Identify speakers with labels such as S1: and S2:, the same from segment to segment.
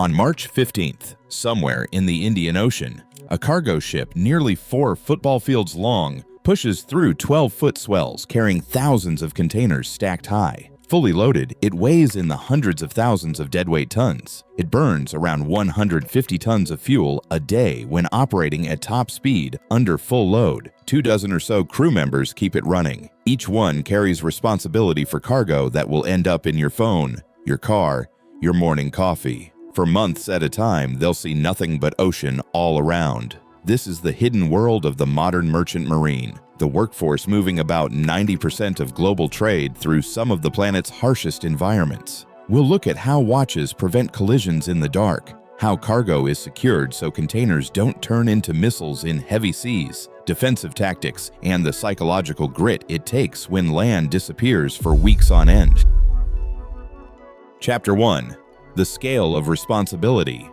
S1: On March 15th, somewhere in the Indian Ocean, a cargo ship nearly 4 football fields long pushes through 12-foot swells carrying thousands of containers stacked high. Fully loaded, it weighs in the hundreds of thousands of deadweight tons. It burns around 150 tons of fuel a day when operating at top speed under full load. 24 or so crew members keep it running. Each one carries responsibility for cargo that will end up in your phone, your car, your morning coffee. For months at a time, they'll see nothing but ocean all around. This is the hidden world of the modern merchant marine, the workforce moving about 90% of global trade through some of the planet's harshest environments. We'll look at how watches prevent collisions in the dark, how cargo is secured so containers don't turn into missiles in heavy seas, defensive tactics, and the psychological grit it takes when land disappears for weeks on end. Chapter 1. The Scale of Responsibility.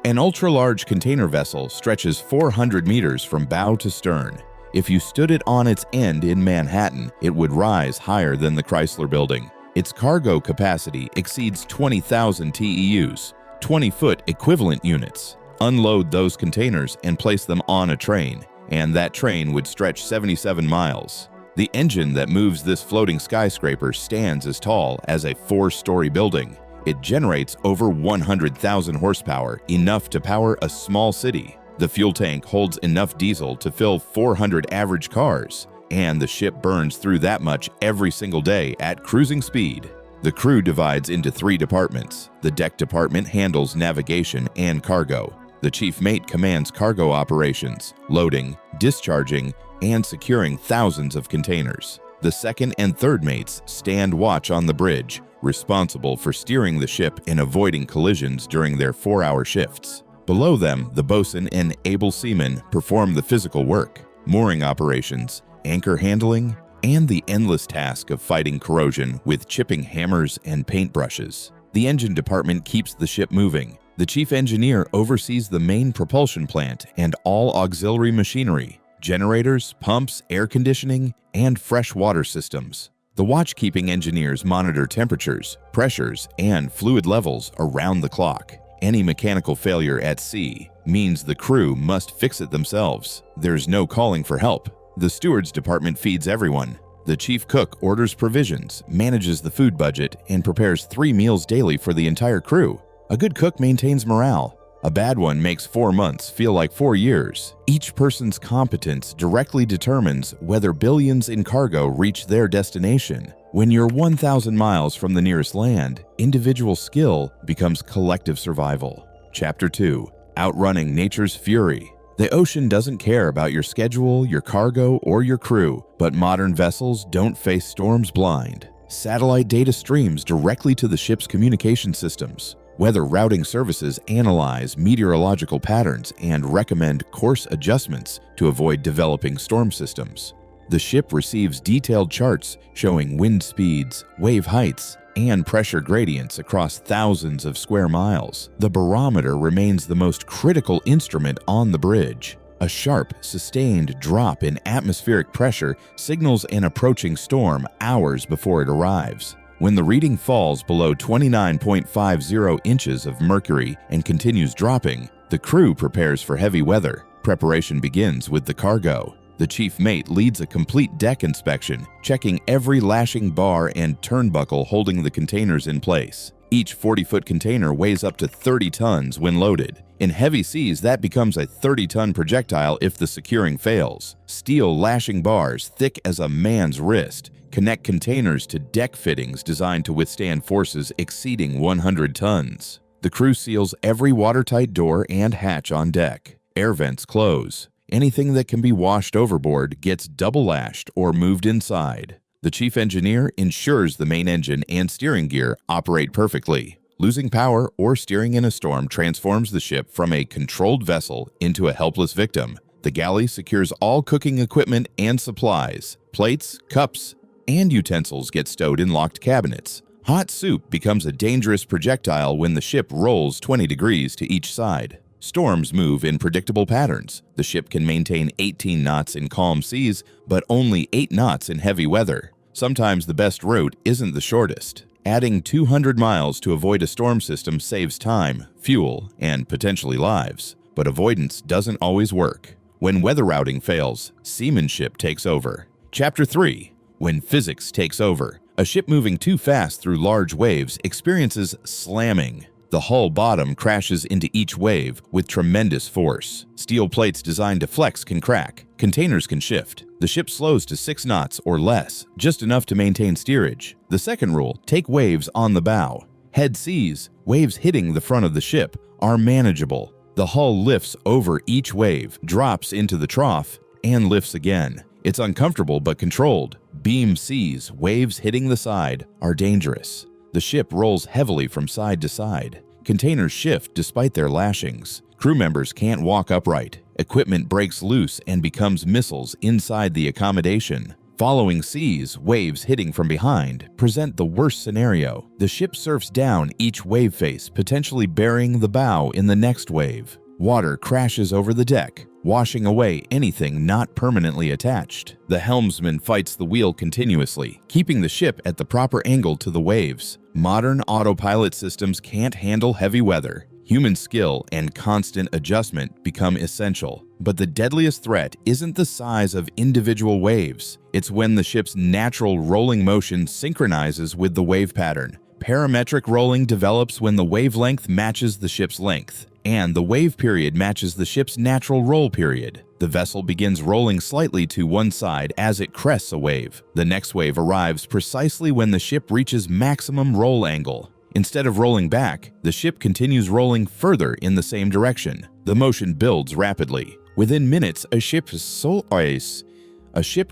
S1: An ultra-large container vessel stretches 400 meters from bow to stern. If you stood it on its end in Manhattan, it would rise higher than the Chrysler Building. Its cargo capacity exceeds 20,000 TEUs, 20-foot equivalent units. Unload those containers and place them on a train, and that train would stretch 77 miles. The engine that moves this floating skyscraper stands as tall as a 4-story building. It generates over 100,000 horsepower, enough to power a small city. The fuel tank holds enough diesel to fill 400 average cars, and the ship burns through that much every single day at cruising speed. The crew divides into 3 departments. The deck department handles navigation and cargo. The chief mate commands cargo operations, loading, discharging, and securing thousands of containers. The second and third mates stand watch on the bridge, responsible for steering the ship and avoiding collisions during their 4-hour shifts. Below them, the bosun and able seamen perform the physical work, mooring operations, anchor handling, and the endless task of fighting corrosion with chipping hammers and paintbrushes. The engine department keeps the ship moving. The chief engineer oversees the main propulsion plant and all auxiliary machinery, generators, pumps, air conditioning, and fresh water systems. The watchkeeping engineers monitor temperatures, pressures, and fluid levels around the clock. Any mechanical failure at sea means the crew must fix it themselves. There's no calling for help. The stewards department feeds everyone. The chief cook orders provisions, manages the food budget, and prepares 3 meals daily for the entire crew. A good cook maintains morale. A bad one makes 4 months feel like 4 years. Each person's competence directly determines whether billions in cargo reach their destination. When you're 1,000 miles from the nearest land, individual skill becomes collective survival. Chapter 2. Outrunning nature's fury. The ocean doesn't care about your schedule, your cargo, or your crew, but modern vessels don't face storms blind. Satellite data streams directly to the ship's communication systems. Weather routing services analyze meteorological patterns and recommend course adjustments to avoid developing storm systems. The ship receives detailed charts showing wind speeds, wave heights, and pressure gradients across thousands of square miles. The barometer remains the most critical instrument on the bridge. A sharp, sustained drop in atmospheric pressure signals an approaching storm hours before it arrives. When the reading falls below 29.50 inches of mercury and continues dropping, the crew prepares for heavy weather. Preparation begins with the cargo. The chief mate leads a complete deck inspection, checking every lashing bar and turnbuckle holding the containers in place. Each 40-foot container weighs up to 30 tons when loaded. In heavy seas, that becomes a 30-ton projectile if the securing fails. Steel lashing bars, thick as a man's wrist, connect containers to deck fittings designed to withstand forces exceeding 100 tons. The crew seals every watertight door and hatch on deck. Air vents close. Anything that can be washed overboard gets double-lashed or moved inside. The chief engineer ensures the main engine and steering gear operate perfectly. Losing power or steering in a storm transforms the ship from a controlled vessel into a helpless victim. The galley secures all cooking equipment and supplies. Plates, cups, and utensils get stowed in locked cabinets. Hot soup becomes a dangerous projectile when the ship rolls 20 degrees to each side. Storms move in predictable patterns. The ship can maintain 18 knots in calm seas, but only 8 knots in heavy weather. Sometimes the best route isn't the shortest. Adding 200 miles to avoid a storm system saves time, fuel, and potentially lives. But avoidance doesn't always work. When weather routing fails, seamanship takes over. Chapter 3. When physics takes over. A ship moving too fast through large waves experiences slamming. The hull bottom crashes into each wave with tremendous force. Steel plates designed to flex can crack. Containers can shift. The ship slows to 6 knots or less, just enough to maintain steerage. The second rule, take waves on the bow. Head seas, waves hitting the front of the ship, are manageable. The hull lifts over each wave, drops into the trough, and lifts again. It's uncomfortable but controlled. Beam seas, waves hitting the side, are dangerous. The ship rolls heavily from side to side. Containers shift despite their lashings. Crew members can't walk upright. Equipment breaks loose and becomes missiles inside the accommodation. Following seas, waves hitting from behind, present the worst scenario. The ship surfs down each wave face, potentially burying the bow in the next wave. Water crashes over the deck, washing away anything not permanently attached. The helmsman fights the wheel continuously, keeping the ship at the proper angle to the waves. Modern autopilot systems can't handle heavy weather. Human skill and constant adjustment become essential. But the deadliest threat isn't the size of individual waves. It's when the ship's natural rolling motion synchronizes with the wave pattern. Parametric rolling develops when the wavelength matches the ship's length, and the wave period matches the ship's natural roll period. The vessel begins rolling slightly to one side as it crests a wave. The next wave arrives precisely when the ship reaches maximum roll angle. Instead of rolling back, the ship continues rolling further in the same direction. The motion builds rapidly. Within minutes, a ship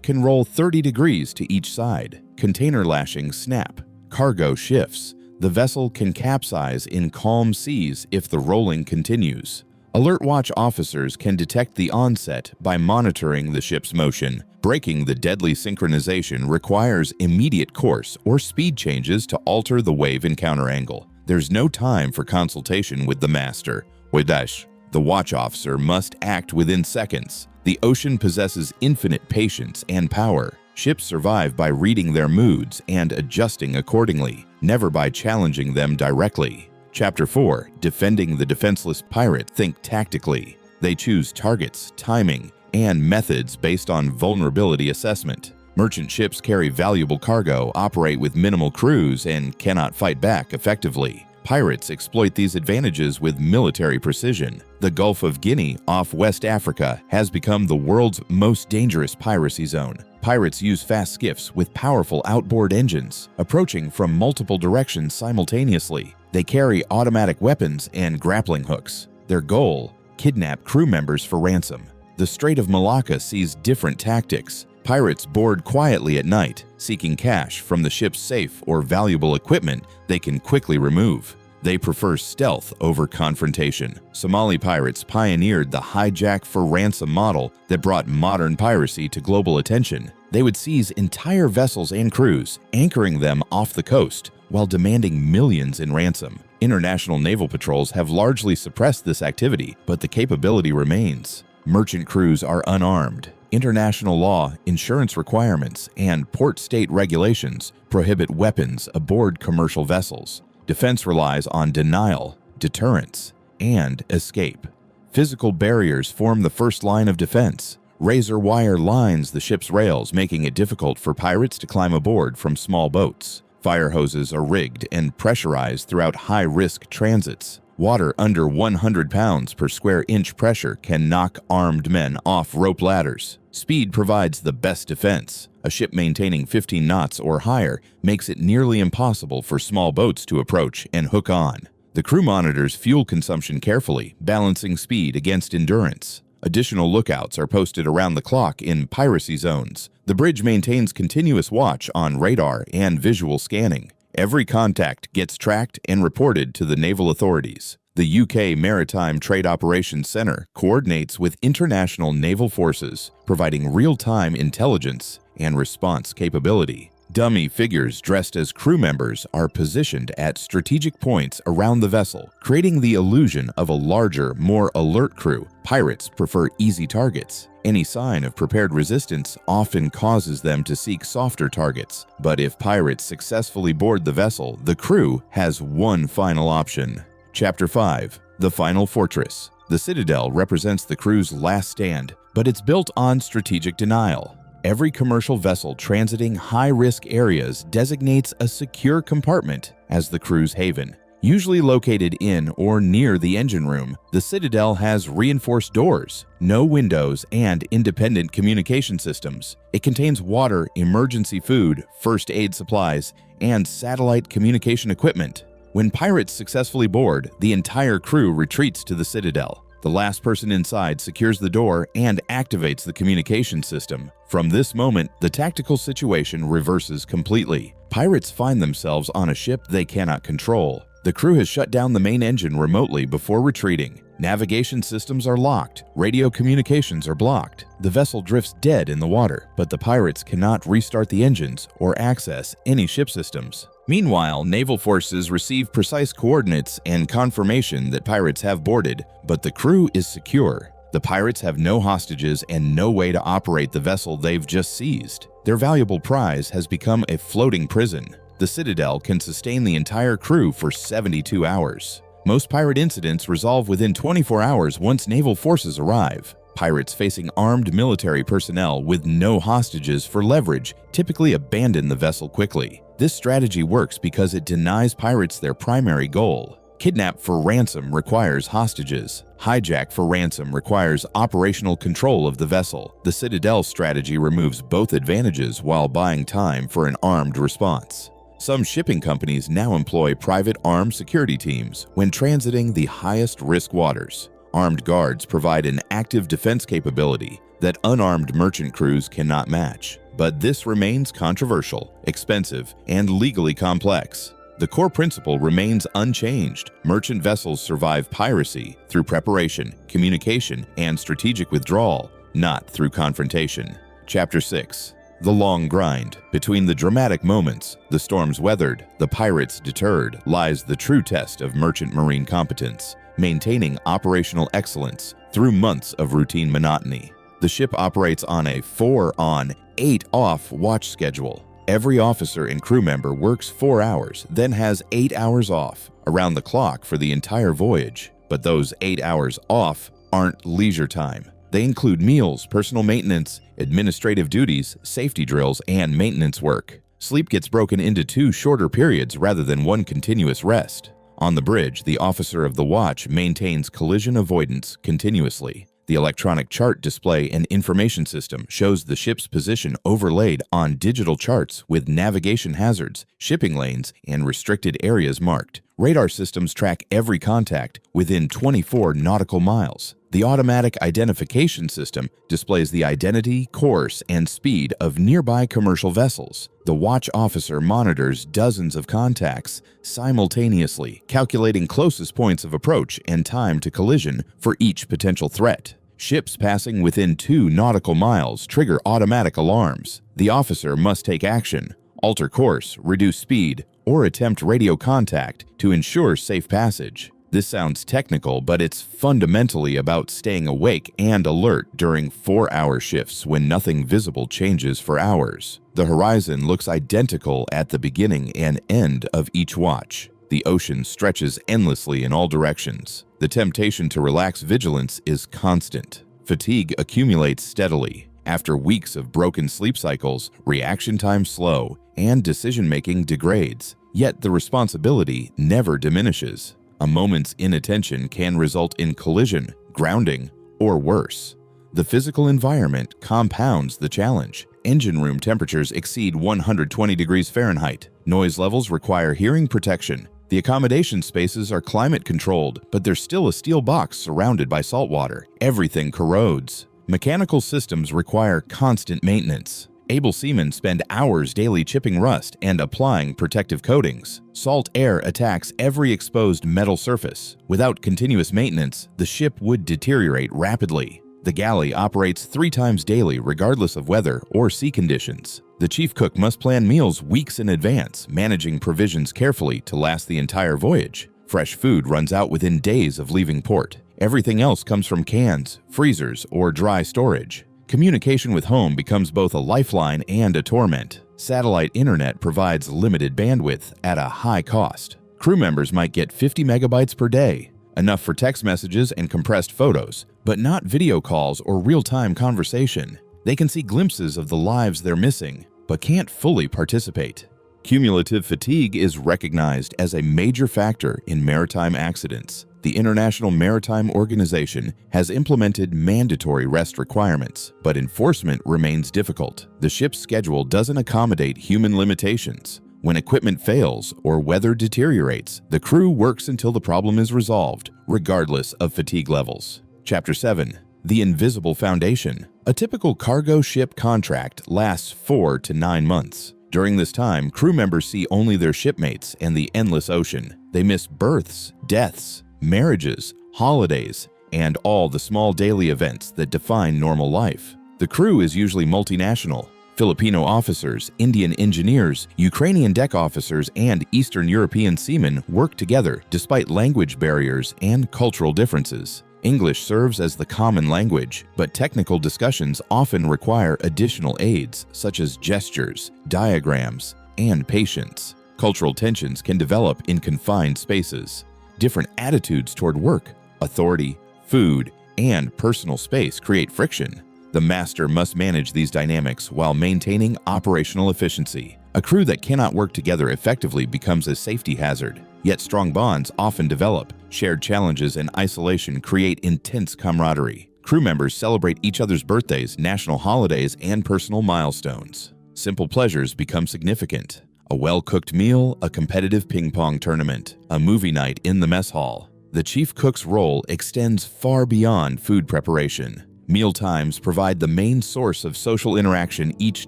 S1: can roll 30 degrees to each side. Container lashings snap. Cargo shifts. The vessel can capsize in calm seas if the rolling continues. Alert watch officers can detect the onset by monitoring the ship's motion. Breaking the deadly synchronization requires immediate course or speed changes to alter the wave encounter angle. There's no time for consultation with the master. The watch officer must act within seconds. The ocean possesses infinite patience and power. Ships survive by reading their moods and adjusting accordingly, never by challenging them directly. Chapter 4. Defending the defenseless pirate think tactically. They choose targets, timing, and methods based on vulnerability assessment. Merchant ships carry valuable cargo, operate with minimal crews, and cannot fight back effectively. Pirates exploit these advantages with military precision. The Gulf of Guinea off West Africa has become the world's most dangerous piracy zone. Pirates use fast skiffs with powerful outboard engines, approaching from multiple directions simultaneously. They carry automatic weapons and grappling hooks. Their goal: kidnap crew members for ransom. The Strait of Malacca sees different tactics. Pirates board quietly at night, seeking cash from the ship's safe or valuable equipment they can quickly remove. They prefer stealth over confrontation. Somali pirates pioneered the hijack for ransom model that brought modern piracy to global attention. They would seize entire vessels and crews, anchoring them off the coast, while demanding millions in ransom. International naval patrols have largely suppressed this activity, but the capability remains. Merchant crews are unarmed. International law, insurance requirements, and port state regulations prohibit weapons aboard commercial vessels. Defense relies on denial, deterrence, and escape. Physical barriers form the first line of defense. Razor wire lines the ship's rails, making it difficult for pirates to climb aboard from small boats. Fire hoses are rigged and pressurized throughout high-risk transits. Water under 100 pounds per square inch pressure can knock armed men off rope ladders. Speed provides the best defense. A ship maintaining 15 knots or higher makes it nearly impossible for small boats to approach and hook on. The crew monitors fuel consumption carefully, balancing speed against endurance. Additional lookouts are posted around the clock in piracy zones. The bridge maintains continuous watch on radar and visual scanning. Every contact gets tracked and reported to the naval authorities. The UK Maritime Trade Operations Centre coordinates with international naval forces, providing real-time intelligence and response capability. Dummy figures dressed as crew members are positioned at strategic points around the vessel, creating the illusion of a larger, more alert crew. Pirates prefer easy targets. Any sign of prepared resistance often causes them to seek softer targets. But if pirates successfully board the vessel, the crew has one final option. Chapter 5. The Final Fortress. The Citadel represents the crew's last stand, but it's built on strategic denial. Every commercial vessel transiting high-risk areas designates a secure compartment as the crew's haven. Usually located in or near the engine room, the Citadel has reinforced doors, no windows, and independent communication systems. It contains water, emergency food, first aid supplies, and satellite communication equipment. When pirates successfully board, the entire crew retreats to the Citadel. The last person inside secures the door and activates the communication system. From this moment, the tactical situation reverses completely. Pirates find themselves on a ship they cannot control. The crew has shut down the main engine remotely before retreating. Navigation systems are locked. Radio communications are blocked. The vessel drifts dead in the water, but the pirates cannot restart the engines or access any ship systems. Meanwhile, naval forces receive precise coordinates and confirmation that pirates have boarded, but the crew is secure. The pirates have no hostages and no way to operate the vessel they've just seized. Their valuable prize has become a floating prison. The Citadel can sustain the entire crew for 72 hours. Most pirate incidents resolve within 24 hours once naval forces arrive. Pirates facing armed military personnel with no hostages for leverage typically abandon the vessel quickly. This strategy works because it denies pirates their primary goal. Kidnap for ransom requires hostages. Hijack for ransom requires operational control of the vessel. The Citadel strategy removes both advantages while buying time for an armed response. Some shipping companies now employ private armed security teams when transiting the highest risk waters. Armed guards provide an active defense capability that unarmed merchant crews cannot match. But this remains controversial, expensive, and legally complex. The core principle remains unchanged. Merchant vessels survive piracy through preparation, communication, and strategic withdrawal, not through confrontation. Chapter 6. The Long Grind. Between the dramatic moments, the storms weathered, the pirates deterred, lies the true test of merchant marine competence, maintaining operational excellence through months of routine monotony. The ship operates on a 4-on, 8-off watch schedule. Every officer and crew member works 4 hours, then has 8 hours off, around the clock for the entire voyage. But those 8 hours off aren't leisure time. They include meals, personal maintenance, administrative duties, safety drills, and maintenance work. Sleep gets broken into 2 shorter periods rather than one continuous rest. On the bridge, the officer of the watch maintains collision avoidance continuously. The electronic chart display and information system shows the ship's position overlaid on digital charts with navigation hazards, shipping lanes, and restricted areas marked. Radar systems track every contact within 24 nautical miles. The automatic identification system displays the identity, course, and speed of nearby commercial vessels. The watch officer monitors dozens of contacts simultaneously, calculating closest points of approach and time to collision for each potential threat. Ships passing within 2 nautical miles trigger automatic alarms. The officer must take action, alter course, reduce speed, or attempt radio contact to ensure safe passage. This sounds technical, but it's fundamentally about staying awake and alert during 4-hour shifts when nothing visible changes for hours. The horizon looks identical at the beginning and end of each watch. The ocean stretches endlessly in all directions. The temptation to relax vigilance is constant. Fatigue accumulates steadily. After weeks of broken sleep cycles, reaction times slow, and decision-making degrades. Yet the responsibility never diminishes. A moment's inattention can result in collision, grounding, or worse. The physical environment compounds the challenge. Engine room temperatures exceed 120 degrees Fahrenheit. Noise levels require hearing protection. The accommodation spaces are climate-controlled, but there's still a steel box surrounded by salt water. Everything corrodes. Mechanical systems require constant maintenance. Able seamen spend hours daily chipping rust and applying protective coatings. Salt air attacks every exposed metal surface. Without continuous maintenance, the ship would deteriorate rapidly. The galley operates 3 times daily regardless of weather or sea conditions. The chief cook must plan meals weeks in advance, managing provisions carefully to last the entire voyage. Fresh food runs out within days of leaving port. Everything else comes from cans, freezers, or dry storage. Communication with home becomes both a lifeline and a torment. Satellite internet provides limited bandwidth at a high cost. Crew members might get 50 megabytes per day, enough for text messages and compressed photos, but not video calls or real-time conversation. They can see glimpses of the lives they're missing, but can't fully participate. Cumulative fatigue is recognized as a major factor in maritime accidents. The International Maritime Organization has implemented mandatory rest requirements, but enforcement remains difficult. The ship's schedule doesn't accommodate human limitations. When equipment fails or weather deteriorates, the crew works until the problem is resolved, regardless of fatigue levels. Chapter 7. The Invisible Foundation. A typical cargo ship contract lasts 4 to 9 months. During this time, crew members see only their shipmates and the endless ocean. They miss births, deaths, marriages, holidays, and all the small daily events that define normal life. The crew is usually multinational. Filipino officers, Indian engineers, Ukrainian deck officers, and Eastern European seamen work together despite language barriers and cultural differences. English serves as the common language, but technical discussions often require additional aids such as gestures, diagrams, and patience. Cultural tensions can develop in confined spaces. Different attitudes toward work, authority, food, and personal space create friction. The master must manage these dynamics while maintaining operational efficiency. A crew that cannot work together effectively becomes a safety hazard, yet strong bonds often develop. Shared challenges and isolation create intense camaraderie. Crew members celebrate each other's birthdays, national holidays, and personal milestones. Simple pleasures become significant. A well-cooked meal, a competitive ping-pong tournament, a movie night in the mess hall. The chief cook's role extends far beyond food preparation. Meal times provide the main source of social interaction each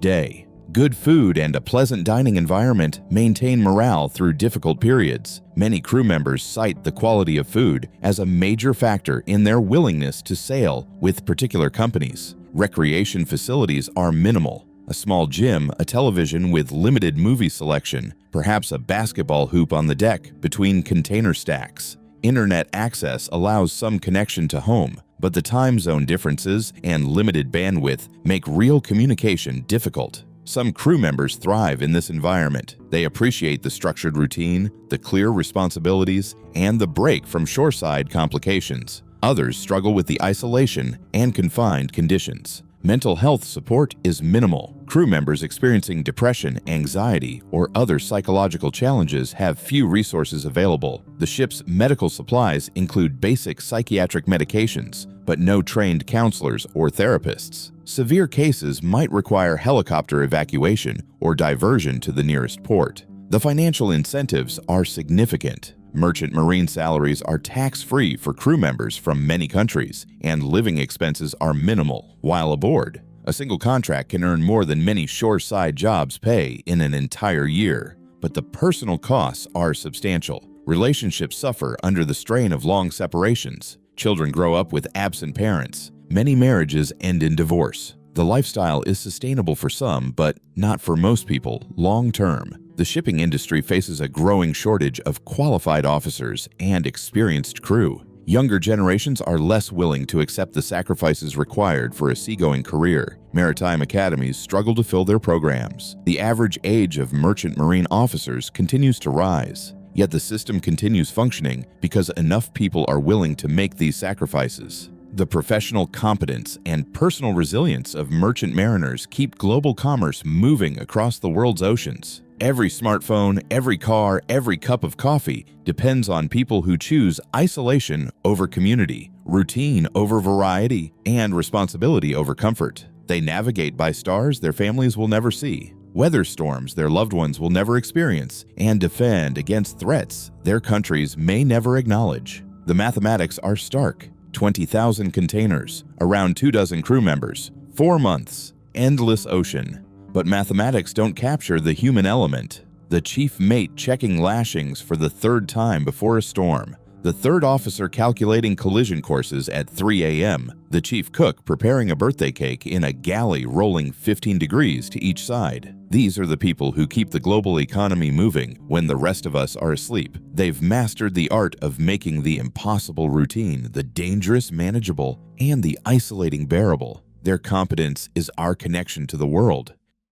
S1: day. Good food and a pleasant dining environment maintain morale through difficult periods. Many crew members cite the quality of food as a major factor in their willingness to sail with particular companies. Recreation facilities are minimal. A small gym, a television with limited movie selection, perhaps a basketball hoop on the deck between container stacks. Internet access allows some connection to home, but the time zone differences and limited bandwidth make real communication difficult. Some crew members thrive in this environment. They appreciate the structured routine, the clear responsibilities, and the break from shoreside complications. Others struggle with the isolation and confined conditions. Mental health support is minimal. Crew members experiencing depression, anxiety, or other psychological challenges have few resources available. The ship's medical supplies include basic psychiatric medications, but no trained counselors or therapists. Severe cases might require helicopter evacuation or diversion to the nearest port. The financial incentives are significant. Merchant Marine salaries are tax-free for crew members from many countries, and living expenses are minimal while aboard. A single contract can earn more than many shoreside jobs pay in an entire year, but the personal costs are substantial. Relationships suffer under the strain of long separations. Children grow up with absent parents. Many marriages end in divorce. The lifestyle is sustainable for some, but not for most people long-term. The shipping industry faces a growing shortage of qualified officers and experienced crew. Younger generations are less willing to accept the sacrifices required for a seagoing career. Maritime academies struggle to fill their programs. The average age of merchant marine officers continues to rise. Yet the system continues functioning because enough people are willing to make these sacrifices. The professional competence and personal resilience of merchant mariners keep global commerce moving across the world's oceans. Every smartphone, every car, every cup of coffee depends on people who choose isolation over community, routine over variety, and responsibility over comfort. They navigate by stars their families will never see, weather storms their loved ones will never experience, and defend against threats their countries may never acknowledge. The mathematics are stark. 20,000 containers, around 24 crew members, 4 months, endless ocean. But mathematics don't capture the human element. The chief mate checking lashings for the 3rd time before a storm, the third officer calculating collision courses at 3 a.m., the chief cook preparing a birthday cake in a galley rolling 15 degrees to each side. These are the people who keep the global economy moving when the rest of us are asleep. They've mastered the art of making the impossible routine, the dangerous manageable, and the isolating bearable. Their competence is our connection to the world.